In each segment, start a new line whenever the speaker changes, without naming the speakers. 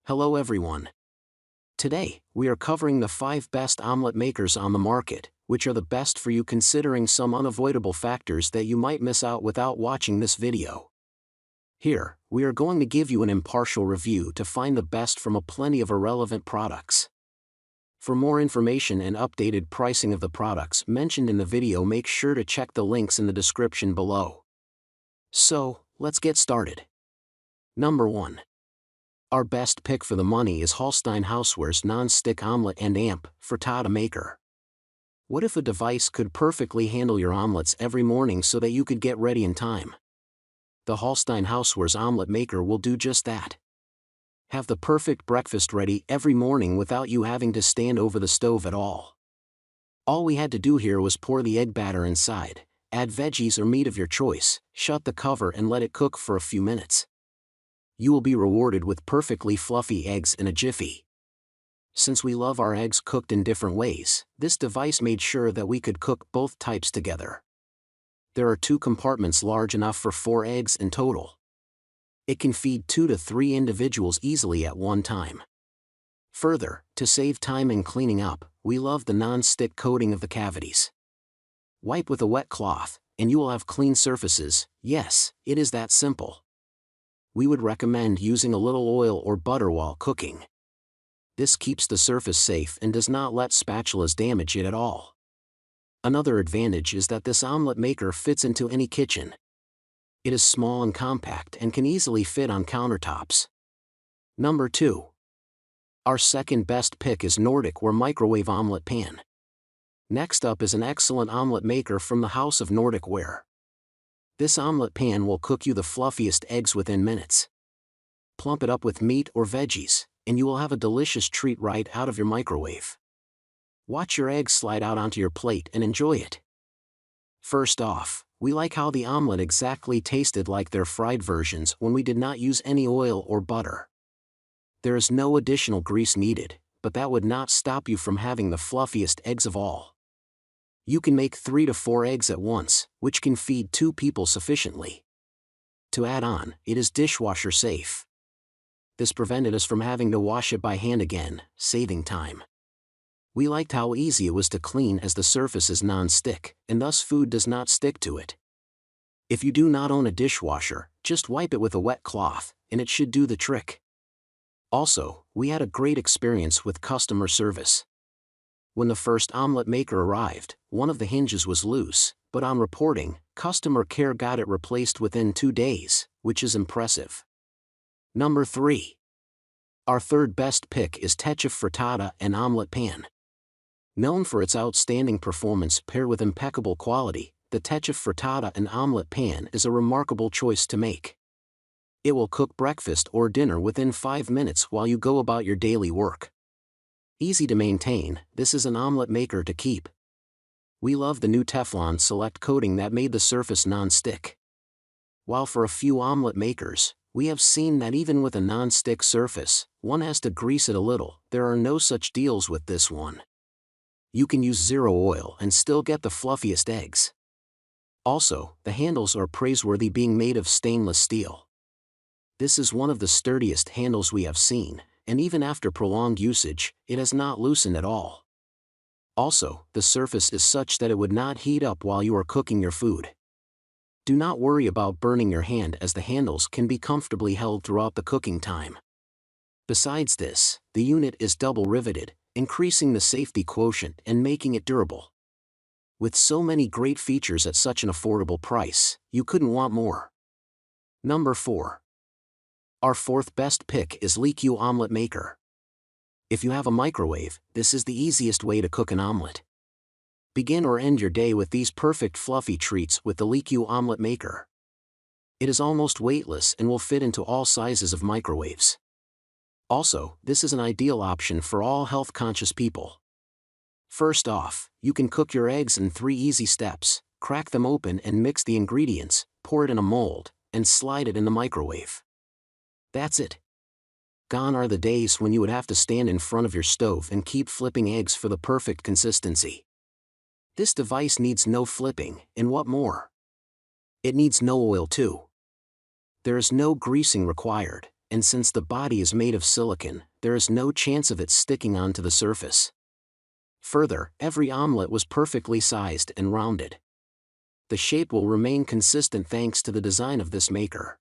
Hello everyone. Today, we are covering the 5 best omelet makers on the market, which are the best for you considering some unavoidable factors that you might miss out without watching this video. Here, we are going to give you an impartial review to find the best from a plenty of irrelevant products. For more information and updated pricing of the products mentioned in the video, make sure to check the links in the description below. So, let's get started. Number 1. Our best pick for the money is Holstein Housewares non-stick omelet and Frittata maker. What if a device could perfectly handle your omelets every morning so that you could get ready in time? The Holstein Housewares omelet maker will do just that. Have the perfect breakfast ready every morning without you having to stand over the stove at all. All we had to do here was pour the egg batter inside, add veggies or meat of your choice, shut the cover and let it cook for a few minutes. You will be rewarded with perfectly fluffy eggs in a jiffy. Since we love our eggs cooked in different ways, this device made sure that we could cook both types together. There are 2 compartments large enough for 4 eggs in total. It can feed 2 to 3 individuals easily at one time. Further, to save time in cleaning up, we love the non-stick coating of the cavities. Wipe with a wet cloth, and you will have clean surfaces. Yes, it is that simple. We would recommend using a little oil or butter while cooking. This keeps the surface safe and does not let spatulas damage it at all. Another advantage is that this omelet maker fits into any kitchen. It is small and compact and can easily fit on countertops. Number 2. Our second best pick is Nordic Ware microwave omelet pan. Next up is an excellent omelet maker from the house of Nordic Ware. This omelet pan will cook you the fluffiest eggs within minutes. Plump it up with meat or veggies, and you will have a delicious treat right out of your microwave. Watch your eggs slide out onto your plate and enjoy it. First off, we like how the omelet exactly tasted like their fried versions when we did not use any oil or butter. There is no additional grease needed, but that would not stop you from having the fluffiest eggs of all. You can make 3 to 4 eggs at once, which can feed 2 people sufficiently. To add on, it is dishwasher safe. This prevented us from having to wash it by hand again, saving time. We liked how easy it was to clean as the surface is non-stick, and thus food does not stick to it. If you do not own a dishwasher, just wipe it with a wet cloth, and it should do the trick. Also, we had a great experience with customer service. When the first omelet maker arrived, one of the hinges was loose, but on reporting, customer care got it replaced within 2 days, which is impressive. Number 3. Our third best pick is Techef Frittata and omelet pan. Known for its outstanding performance paired with impeccable quality, the Techef Frittata and omelet pan is a remarkable choice to make. It will cook breakfast or dinner within 5 minutes while you go about your daily work. Easy to maintain, this is an omelet maker to keep. We love the new Teflon Select coating that made the surface non-stick. While for a few omelet makers, we have seen that even with a non-stick surface, one has to grease it a little, there are no such deals with this one. You can use 0 oil and still get the fluffiest eggs. Also, the handles are praiseworthy, being made of stainless steel. This is one of the sturdiest handles we have seen, and even after prolonged usage, it has not loosened at all. Also, the surface is such that it would not heat up while you are cooking your food. Do not worry about burning your hand as the handles can be comfortably held throughout the cooking time. Besides this, the unit is double riveted, increasing the safety quotient and making it durable. With so many great features at such an affordable price, you couldn't want more. Number 4. Our fourth best pick is Lekue omelet maker. If you have a microwave, this is the easiest way to cook an omelet. Begin or end your day with these perfect fluffy treats with the Lekue omelet maker. It is almost weightless and will fit into all sizes of microwaves. Also, this is an ideal option for all health-conscious people. First off, you can cook your eggs in 3 easy steps. Crack them open and mix the ingredients, pour it in a mold, and slide it in the microwave. That's it. Gone are the days when you would have to stand in front of your stove and keep flipping eggs for the perfect consistency. This device needs no flipping, and what more? It needs no oil too. There is no greasing required, and since the body is made of silicone, there is no chance of it sticking onto the surface. Further, every omelette was perfectly sized and rounded. The shape will remain consistent thanks to the design of this maker.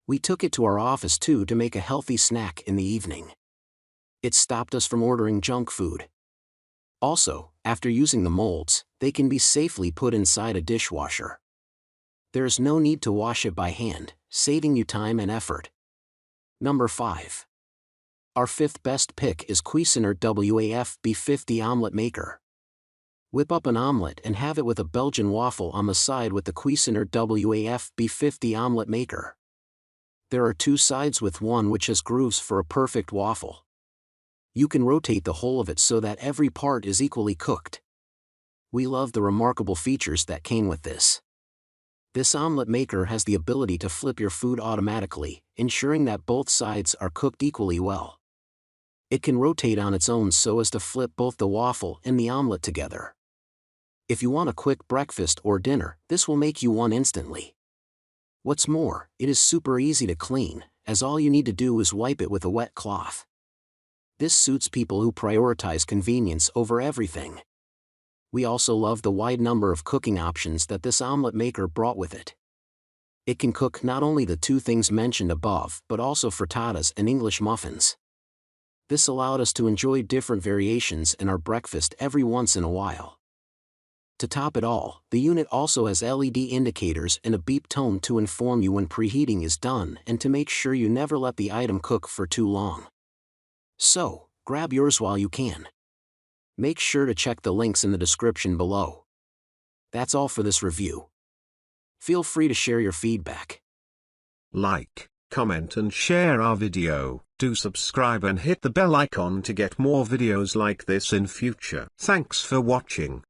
We took it to our office too to make a healthy snack in the evening. It stopped us from ordering junk food. Also, after using the molds, they can be safely put inside a dishwasher. There is no need to wash it by hand, saving you time and effort. Number 5. Our 5th best pick is Cuisinart WAF B50 Omelette Maker. Whip up an omelette and have it with a Belgian waffle on the side with the Cuisinart WAF B50 Omelette Maker. There are 2 sides with one which has grooves for a perfect waffle. You can rotate the whole of it so that every part is equally cooked. We love the remarkable features that came with this. This omelette maker has the ability to flip your food automatically, ensuring that both sides are cooked equally well. It can rotate on its own so as to flip both the waffle and the omelette together. If you want a quick breakfast or dinner, this will make you one instantly. What's more, it is super easy to clean, as all you need to do is wipe it with a wet cloth. This suits people who prioritize convenience over everything. We also love the wide number of cooking options that this omelette maker brought with it. It can cook not only the 2 things mentioned above but also frittatas and English muffins. This allowed us to enjoy different variations in our breakfast every once in a while. To top it all, the unit also has LED indicators and a beep tone to inform you when preheating is done and to make sure you never let the item cook for too long. So, grab yours while you can. Make sure to check the links in the description below. That's all for this review. Feel free to share your feedback.
Like, comment and share our video. Do subscribe and hit the bell icon to get more videos like this in future. Thanks for watching.